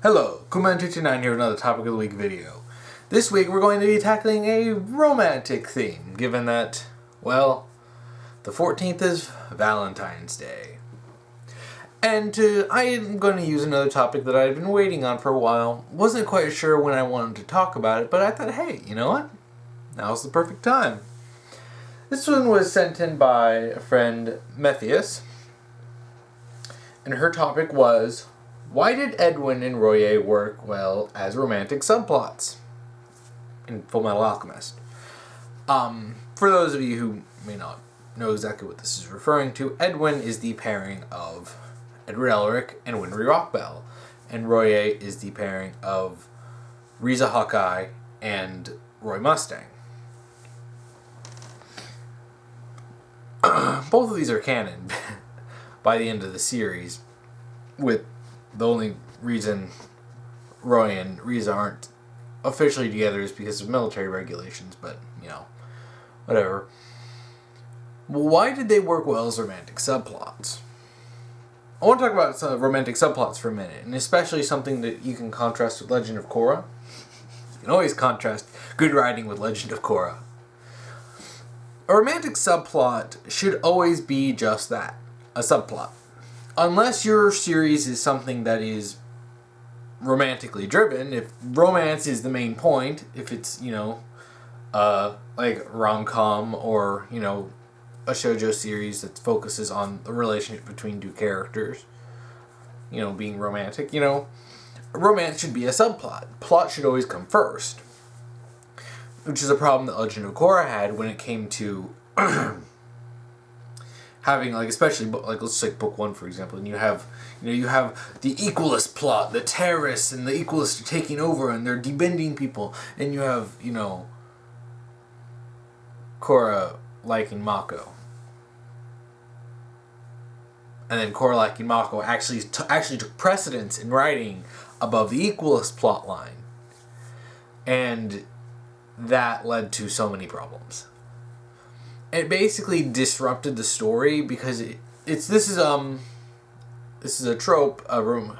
Hello, Kuman229 here with another Topic of the Week video. This week we're going to be tackling a romantic theme, given that, well, the 14th is Valentine's Day. And I am going to use another topic that I've been waiting on for a while. Wasn't quite sure when I wanted to talk about it, but I thought, hey, you know what? Now's the perfect time. This one was sent in by a friend, mephhius, and her topic was, why did Edwin and Royai work well as romantic subplots in Fullmetal Alchemist? For those of you who may not know exactly what this is referring to, Edwin is the pairing of Edward Elric and Winry Rockbell, and Royai is the pairing of Riza Hawkeye and Roy Mustang. Both of these are canon by the end of the series, with the only reason Roy and Riza aren't officially together is because of military regulations, but, you know, whatever. Well, why did they work well as romantic subplots? I want to talk about some romantic subplots for a minute, and especially something that you can contrast with Legend of Korra. You can always contrast good writing with Legend of Korra. A romantic subplot should always be just that, a subplot. Unless your series is something that is romantically driven, if romance is the main point, if it's, you know, like rom-com or, you know, a shoujo series that focuses on the relationship between two characters, you know, being romantic, you know, romance should be a subplot. Plot should always come first. Which is a problem that Legend of Korra had when it came to having, like, especially, like, let's take book 1, for example, and you have the equalist plot, the terrorists and the equalists are taking over and they're debending people, and you have, you know, Korra liking Mako. And then Korra liking Mako actually took precedence in writing above the equalist plot line. And that led to so many problems. It basically disrupted the story because this is a trope, a room.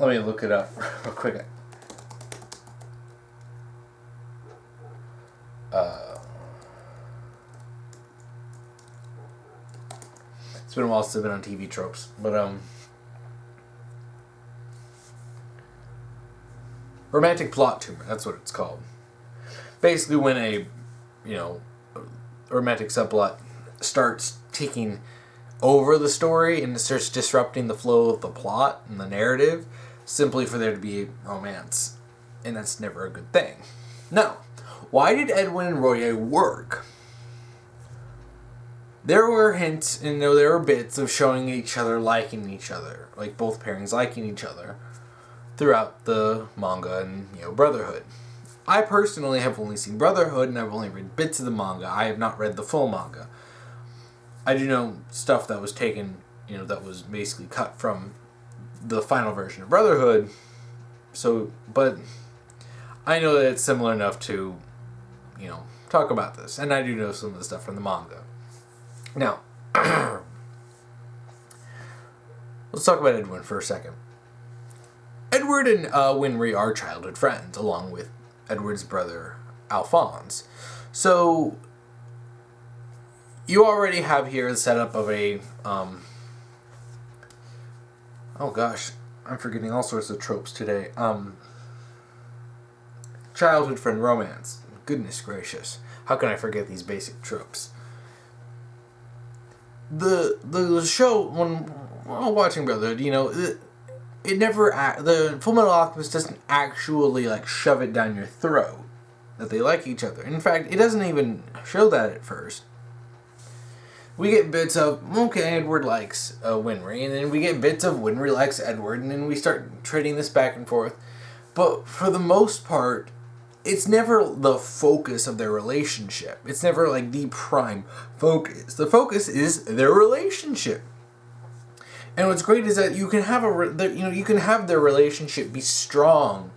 Let me look it up real quick. It's been a while since I've been on TV tropes, but romantic plot tumor, that's what it's called. Basically when a romantic subplot starts taking over the story and it starts disrupting the flow of the plot and the narrative simply for there to be romance. And that's never a good thing. Now, why did Edwin and Royai work? There were hints, and there were bits of showing each other liking each other, like both pairings liking each other throughout the manga and, you know, Brotherhood. I personally have only seen Brotherhood, and I've only read bits of the manga. I have not read the full manga. I do know stuff that was taken, you know, that was basically cut from the final version of Brotherhood. So, but I know that it's similar enough to, you know, talk about this. And I do know some of the stuff from the manga. Now, let's talk about Edwin for a second. Edward and Winry are childhood friends, along with Edward's brother, Alphonse. So, you already have here the setup of a, oh gosh, I'm forgetting all sorts of tropes today. Childhood friend romance. Goodness gracious. How can I forget these basic tropes? The show, when watching Brotherhood, you know, it never, the Fullmetal Alchemist doesn't actually, like, shove it down your throat that they like each other. In fact, it doesn't even show that at first. We get bits of, okay, Edward likes Winry, and then we get bits of Winry likes Edward, and then we start trading this back and forth. But for the most part, it's never the focus of their relationship. It's never, like, the prime focus. The focus is their relationship. And what's great is that you can have you can have their relationship be strong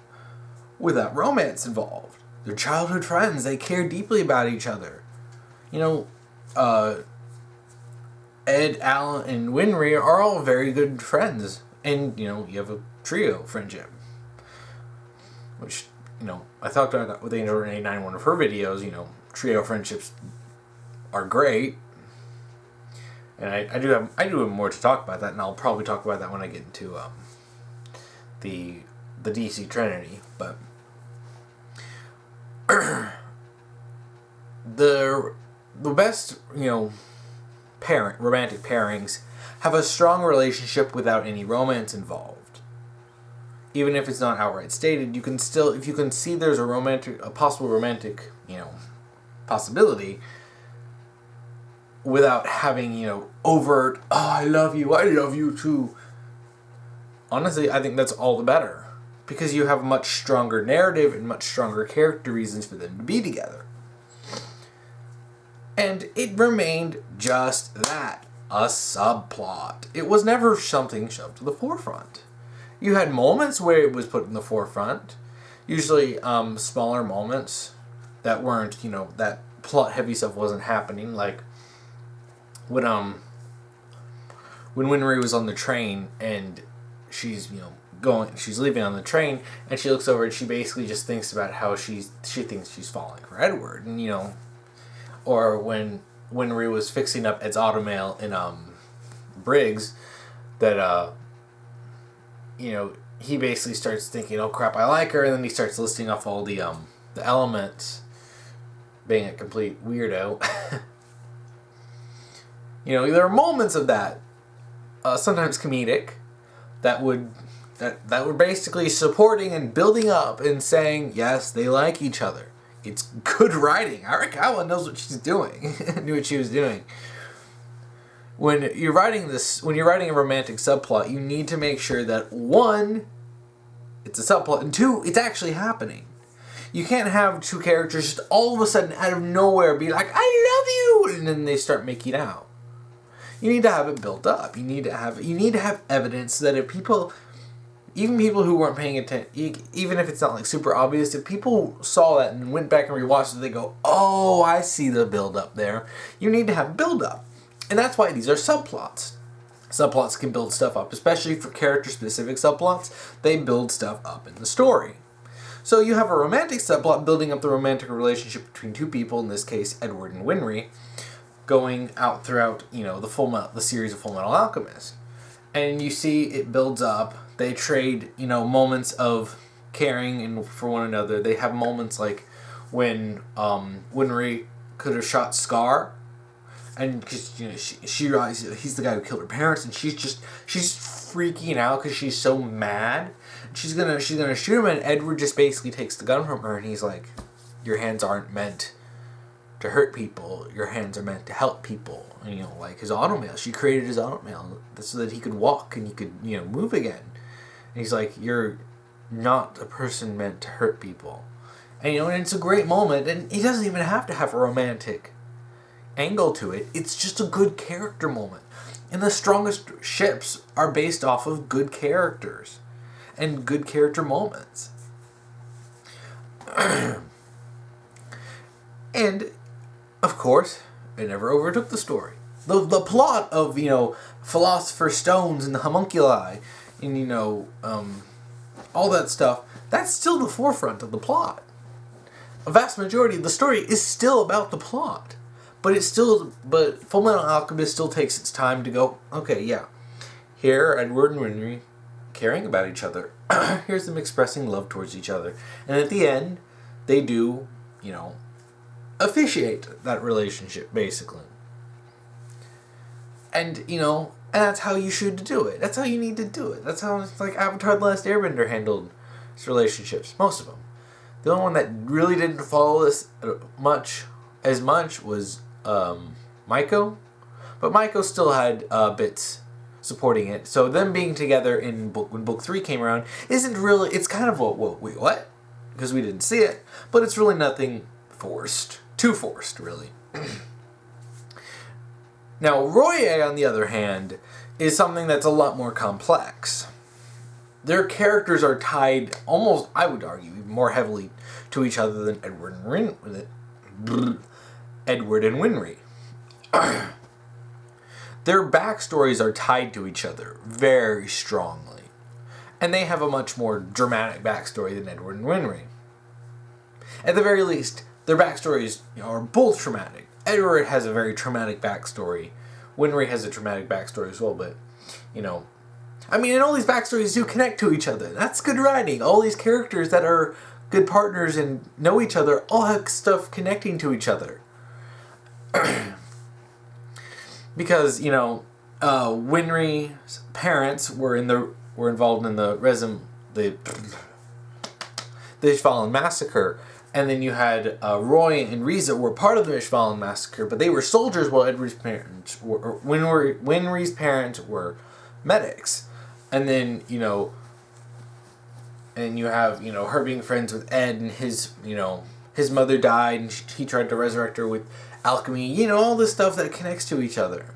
without romance involved. They're childhood friends. They care deeply about each other. You know, Ed, Alan, and Winry are all very good friends And, you have a trio friendship. Which, I talked about that with Angel Renee 9 in one of her videos. Trio friendships are great. And I do have more to talk about that, and I'll probably talk about that when I get into the DC Trinity. But the best romantic pairings have a strong relationship without any romance involved. Even if it's not outright stated, you can still, if you can see there's a possible romantic possibility, without having, overt, oh, I love you too. Honestly, I think that's all the better. Because you have much stronger narrative and much stronger character reasons for them to be together. And it remained just that, a subplot. It was never something shoved to the forefront. You had moments where it was put in the forefront. Usually smaller moments that weren't, that plot-heavy stuff wasn't happening, like when Winry was on the train and she's she's leaving on the train, and she looks over and she basically just thinks about how she thinks she's falling for Edward, and or when Winry was fixing up Ed's automail in Briggs, that he basically starts thinking, oh crap, I like her, and then he starts listing off all the elements, being a complete weirdo. There are moments of that, sometimes comedic, that would basically supporting and building up and saying, yes, they like each other. It's good writing. Arakawa knows what she's doing. Knew what she was doing. When you're writing a romantic subplot, you need to make sure that one, it's a subplot, and two, it's actually happening. You can't have two characters just all of a sudden out of nowhere be like, I love you, and then they start making out. You need to have it built up. You need to have evidence that if people, even people who weren't paying attention, even if it's not like super obvious, if people saw that and went back and rewatched it, they go, oh, I see the build up there. You need to have build up. And that's why these are subplots. Subplots can build stuff up, especially for character-specific subplots. They build stuff up in the story. So you have a romantic subplot building up the romantic relationship between two people, in this case, Edward and Winry, going out throughout, the series of Full Metal Alchemist. And you see it builds up. They trade, moments of caring for one another. They have moments like when Winry could have shot Scar, and because she realizes he's the guy who killed her parents, and she's freaking out because she's so mad. She's gonna shoot him, and Edward just basically takes the gun from her, and he's like, "Your hands aren't meant to hurt people. Your hands are meant to help people." And, like his automail. She created his automail so that he could walk and he could, move again. And he's like, "You're not a person meant to hurt people." And, and it's a great moment. And he doesn't even have to have a romantic angle to it. It's just a good character moment. And the strongest ships are based off of good characters and good character moments. And, of course, it never overtook the story. The plot of, Philosopher's Stones and the homunculi and, all that stuff, that's still the forefront of the plot. A vast majority of the story is still about the plot. But Full Metal Alchemist still takes its time to go, okay, yeah, here are Edward and Winry caring about each other. Here's them expressing love towards each other. And at the end, they do, officiate that relationship, basically. And, and that's how you should do it. That's how you need to do it. That's how, Avatar: The Last Airbender handled its relationships. Most of them. The only one that really didn't follow this as much was Maiko. But Maiko still had bits supporting it. So them being together when book 3 came around isn't really, it's kind of wait, what? Because we didn't see it. But it's really nothing forced. Too forced, really. Now, Royai, on the other hand, is something that's a lot more complex. Their characters are tied almost, I would argue, more heavily to each other than Edward and Winry. Their backstories are tied to each other very strongly. And they have a much more dramatic backstory than Edward and Winry. At the very least, their backstories are both traumatic. Edward has a very traumatic backstory. Winry has a traumatic backstory as well, but, and all these backstories do connect to each other. That's good writing. All these characters that are good partners and know each other all have stuff connecting to each other. Because, Winry's parents were involved in the Mishvalin massacre, and then you had Roy and Riza were part of the Mishvalin massacre, but they were soldiers while Winry's parents were medics. And then, and you have, her being friends with Ed, and his mother died, and he tried to resurrect her with alchemy, all this stuff that connects to each other.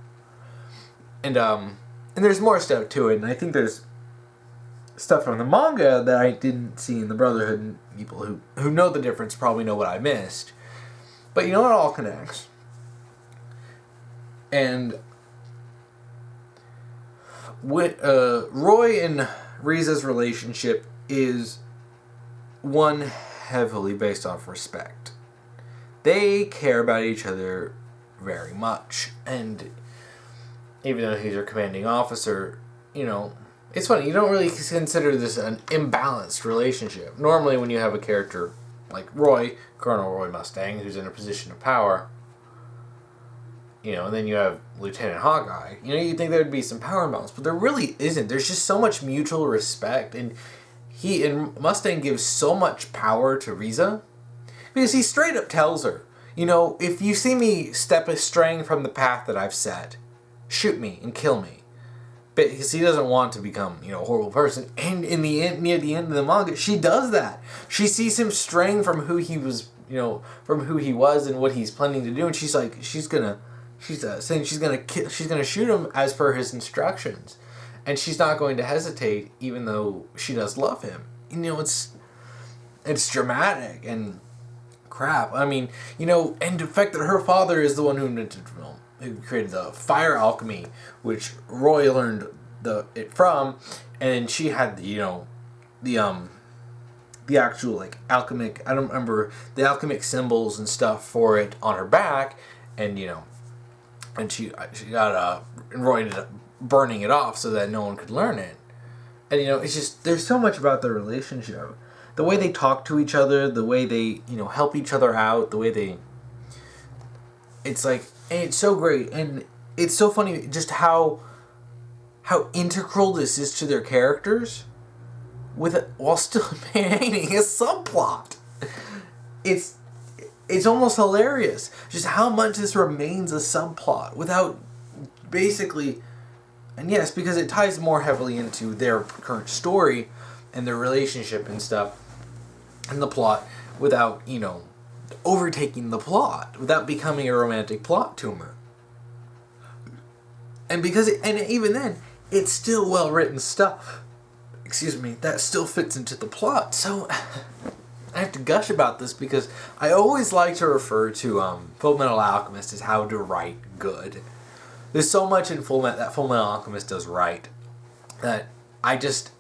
And there's more stuff to it, and I think there's stuff from the manga that I didn't see in the Brotherhood, and people who know the difference probably know what I missed. But it all connects. And with Roy and Riza's relationship is one heavily based off respect. They care about each other very much, and even though he's your commanding officer, it's funny, you don't really consider this an imbalanced relationship. Normally when you have a character like Roy, Colonel Roy Mustang, who's in a position of power, and then you have Lieutenant Hawkeye, you'd think there would be some power imbalance, but there really isn't. There's just so much mutual respect, and Mustang gives so much power to Riza, because he straight up tells her, if you see me straying from the path that I've set, shoot me and kill me. Because he doesn't want to become, a horrible person. And near the end of the manga, she does that. She sees him straying from who he was, from who he was and what he's planning to do, and she's like, she's saying she's gonna shoot him as per his instructions, and she's not going to hesitate, even though she does love him. It's dramatic and crap. And the fact that her father is the one who created the fire alchemy, which Roy learned it from, and she had the actual alchemic, I don't remember, the alchemic symbols and stuff for it on her back, and and she got and Roy ended up burning it off so that no one could learn it. And it's just, there's so much about their relationship, the way they talk to each other, the way they help each other out, the way it's like. And it's so great, and it's so funny just how integral this is to their characters, while still maintaining a subplot. It's almost hilarious just how much this remains a subplot without basically, and yes, because it ties more heavily into their current story and their relationship and stuff, and the plot without overtaking the plot, without becoming a romantic plot tumor. And even then, it's still well written stuff. That still fits into the plot. So I have to gush about this because I always like to refer to Fullmetal Alchemist as how to write good. There's so much in Fullmetal that Fullmetal Alchemist does right that I just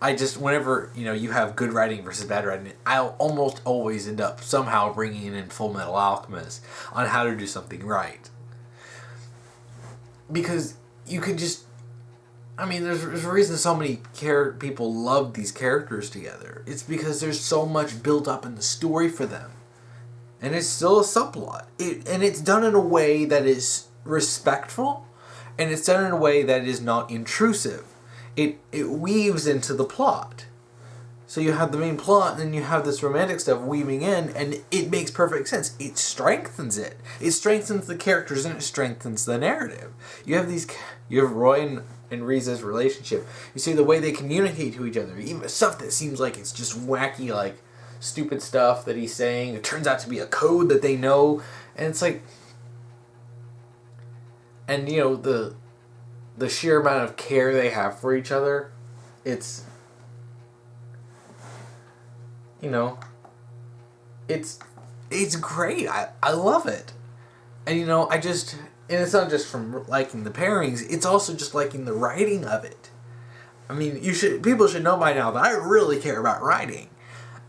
whenever you have good writing versus bad writing, I'll almost always end up somehow bringing in Fullmetal Alchemist on how to do something right. Because you can just, there's a reason so many people love these characters together. It's because there's so much built up in the story for them, and it's still a subplot. And it's done in a way that is respectful, and it's done in a way that is not intrusive. It weaves into the plot. So you have the main plot, and then you have this romantic stuff weaving in, and it makes perfect sense. It strengthens it. It strengthens the characters, and it strengthens the narrative. You have Roy and Riza's relationship. You see the way they communicate to each other. Even stuff that seems like it's just wacky, stupid stuff that he's saying. It turns out to be a code that they know, and it's like, and the sheer amount of care they have for each other, it's great. I love it. And and it's not just from liking the pairings, it's also just liking the writing of it. I mean, people should know by now that I really care about writing.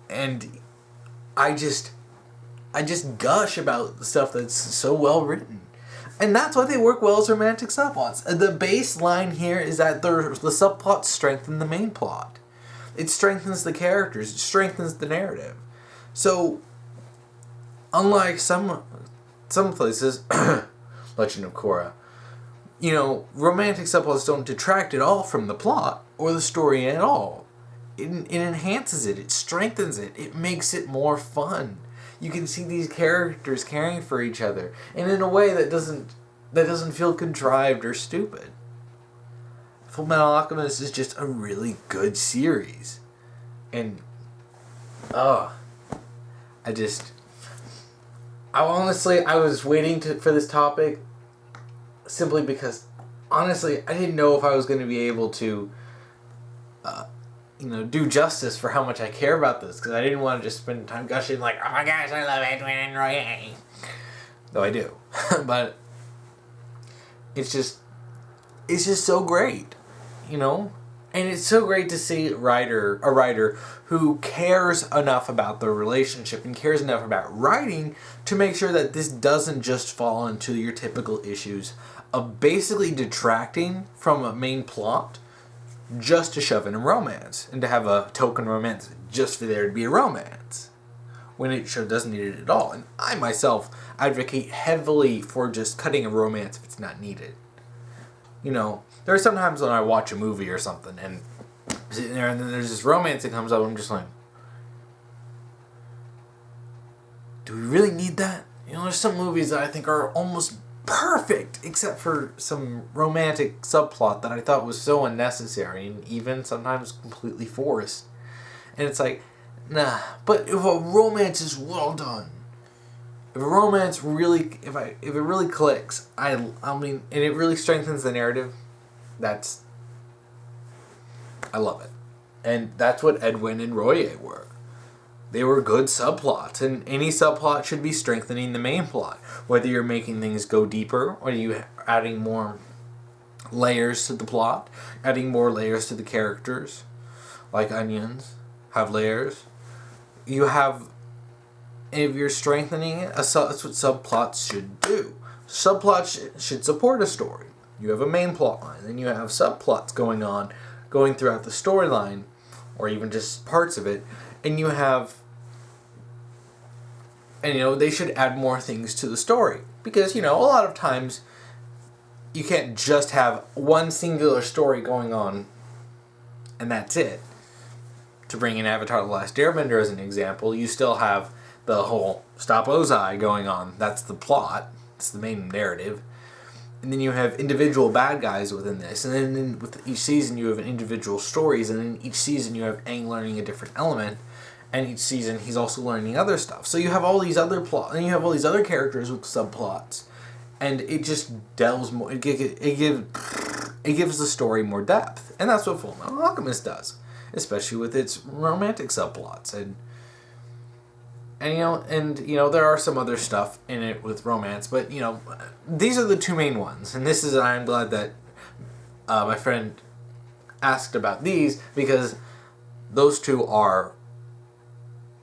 And I just gush about the stuff that's so well written. And that's why they work well as romantic subplots. The baseline here is that the subplots strengthen the main plot. It strengthens the characters. It strengthens the narrative. So, unlike some places, Legend of Korra, romantic subplots don't detract at all from the plot or the story at all. It enhances it. It strengthens it. It makes it more fun. You can see these characters caring for each other, and in a way that doesn't feel contrived or stupid. Fullmetal Alchemist is just a really good series, and I was waiting for this topic simply because honestly I didn't know if I was going to be able to do justice for how much I care about this, because I didn't want to just spend time gushing like, oh my gosh, I love Edwin and Royai. Though I do. But it's just so great, And it's so great to see a writer who cares enough about the relationship and cares enough about writing to make sure that this doesn't just fall into your typical issues of basically detracting from a main plot just to shove in a romance and to have a token romance just for there to be a romance when it doesn't need it at all. And I myself advocate heavily for just cutting a romance if it's not needed. There are some times when I watch a movie or something and I'm sitting there and then there's this romance that comes up and I'm just like, do we really need that? There's some movies that I think are almost perfect, except for some romantic subplot that I thought was so unnecessary and even sometimes completely forced. And it's like, nah. But if a romance is well done, if a romance really, if it really clicks, I mean, and it really strengthens the narrative, I love it. And that's what Edwin and Royai were. They were good subplots, and any subplot should be strengthening the main plot. Whether you're making things go deeper, or you adding more layers to the plot, adding more layers to the characters, like onions have layers. If you're strengthening it, that's what subplots should do. Subplots should support a story. You have a main plot line, then you have subplots going throughout the storyline, or even just parts of it, and they should add more things to the story. Because, a lot of times, you can't just have one singular story going on, and that's it. To bring in Avatar: The Last Airbender as an example, you still have the whole Stop Ozai going on. That's the plot. It's the main narrative. And then you have individual bad guys within this. And then with each season you have individual stories. And then each season you have Aang learning a different element. And each season he's also learning other stuff. So you have all these other plots. And you have all these other characters with subplots. And it just delves more. It gives the story more depth. And that's what Fullmetal Alchemist does. Especially with its romantic subplots. And there are some other stuff in it with romance, but, these are the two main ones. And I'm glad that my friend asked about these, because those two are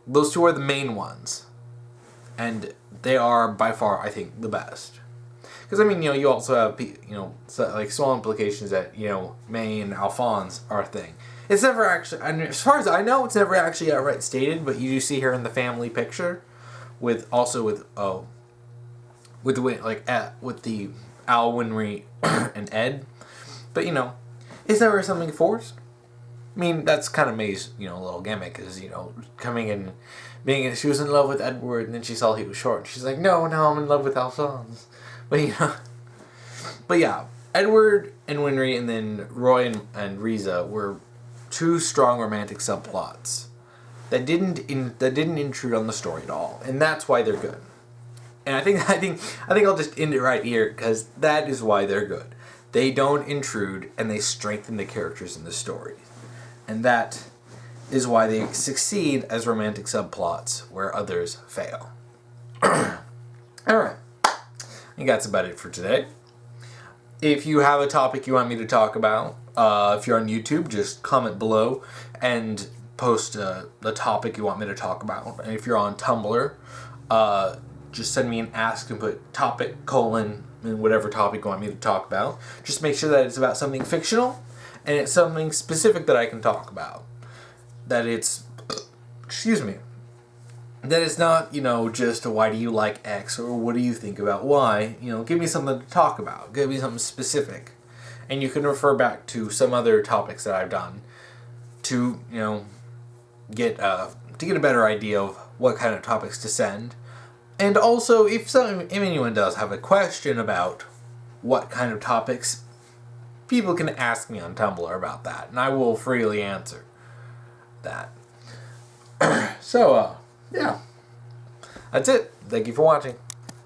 the main ones. And they are, by far, I think, the best. Because, you also have, like small implications that, May and Alphonse are a thing. It's never actually, as far as I know, it's never actually outright stated, but you do see her in the family picture, with Al Winry and Ed, but it's never something forced. That's kind of May's little gimmick is coming in, she was in love with Edward and then she saw he was short. She's like, no, I'm in love with Alphonse, but yeah, Edward and Winry and then Roy and Riza were two strong romantic subplots that didn't intrude on the story at all, and that's why they're good. And I think I'll just end it right here, because that is why they're good. They don't intrude, and they strengthen the characters in the story, and that is why they succeed as romantic subplots where others fail. All right, I think that's about it for today. If you have a topic you want me to talk about, if you're on YouTube, just comment below and post the topic you want me to talk about. And if you're on Tumblr, just send me an ask and put topic, and whatever topic you want me to talk about. Just make sure that it's about something fictional and it's something specific that I can talk about. That it's, that it's not, just why do you like X or what do you think about Y. Give me something to talk about. Give me something specific. And you can refer back to some other topics that I've done to, get a better idea of what kind of topics to send. And also, if anyone does have a question about what kind of topics, people can ask me on Tumblr about that, and I will freely answer that. So, yeah. That's it. Thank you for watching.